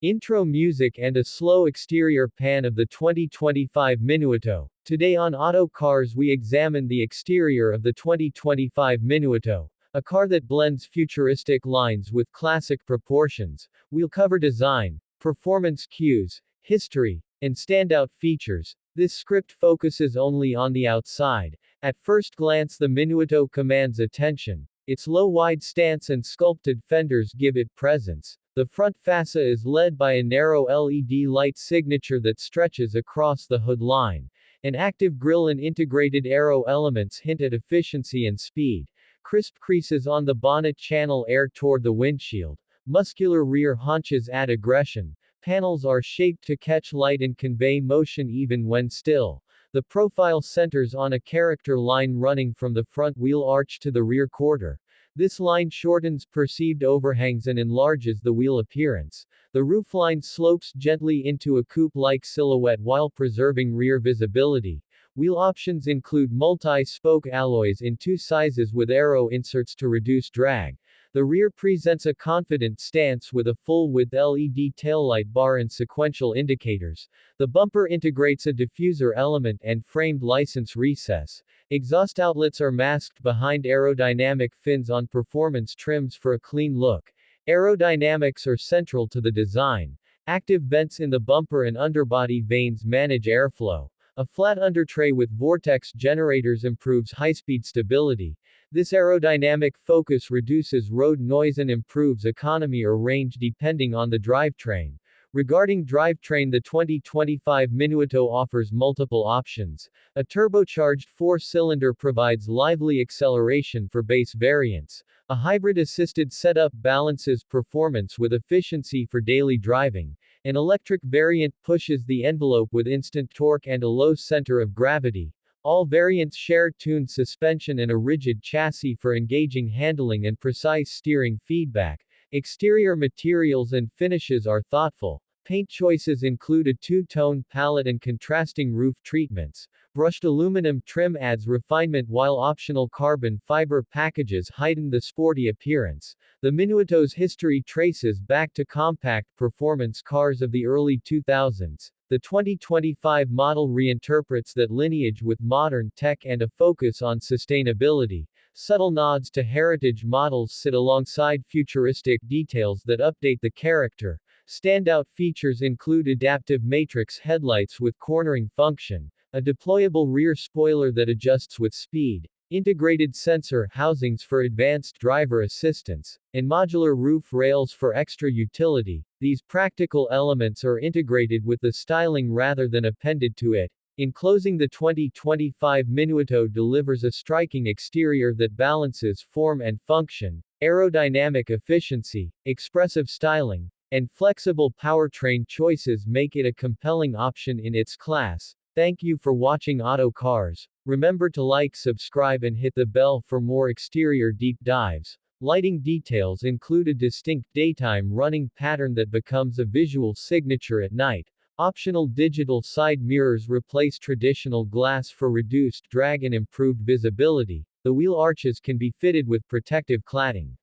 Intro music and a slow exterior pan of the 2025 Minnuo. Today on Auto Cars we examine the exterior of the 2025 Minnuo, a car that blends futuristic lines with classic proportions. We'll cover design, performance cues, history, and standout features. This script focuses only on the outside. At first glance the Minnuo commands attention. Its low-wide stance and sculpted fenders give it presence. The front fascia is led by a narrow LED light signature that stretches across the hood line. An active grille and integrated aero elements hint at efficiency and speed. Crisp creases on the bonnet channel air toward the windshield. Muscular rear haunches add aggression. Panels are shaped to catch light and convey motion even when still. The profile centers on a character line running from the front wheel arch to the rear quarter. This line shortens perceived overhangs and enlarges the wheel appearance. The roofline slopes gently into a coupe-like silhouette while preserving rear visibility. Wheel options include multi-spoke alloys in two sizes with aero inserts to reduce drag. The rear presents a confident stance with a full-width LED taillight bar and sequential indicators. The bumper integrates a diffuser element and framed license recess. Exhaust outlets are masked behind aerodynamic fins on performance trims for a clean look. Aerodynamics are central to the design. Active vents in the bumper and underbody vanes manage airflow. A flat undertray with vortex generators improves high-speed stability. This aerodynamic focus reduces road noise and improves economy or range depending on the drivetrain. Regarding drivetrain, the 2025 Minnuo offers multiple options. A turbocharged 4-cylinder provides lively acceleration for base variants. A hybrid-assisted setup balances performance with efficiency for daily driving. An electric variant pushes the envelope with instant torque and a low center of gravity. All variants share tuned suspension and a rigid chassis for engaging handling and precise steering feedback. Exterior materials and finishes are thoughtful. Paint choices include a two-tone palette and contrasting roof treatments. Brushed aluminum trim adds refinement while optional carbon fiber packages heighten the sporty appearance. The Minnuo's history traces back to compact performance cars of the early 2000s. The 2025 model reinterprets that lineage with modern tech and a focus on sustainability. Subtle nods to heritage models sit alongside futuristic details that update the character. Standout features include adaptive matrix headlights with cornering function, a deployable rear spoiler that adjusts with speed, integrated sensor housings for advanced driver assistance, and modular roof rails for extra utility. These practical elements are integrated with the styling rather than appended to it. In closing, the 2025 Minnuo delivers a striking exterior that balances form and function, aerodynamic efficiency, expressive styling, and flexible powertrain choices make it a compelling option in its class. Thank you for watching Auto Cars. Remember to like, subscribe and hit the bell for more exterior deep dives. Lighting details include a distinct daytime running pattern that becomes a visual signature at night. Optional digital side mirrors replace traditional glass for reduced drag and improved visibility. The wheel arches can be fitted with protective cladding.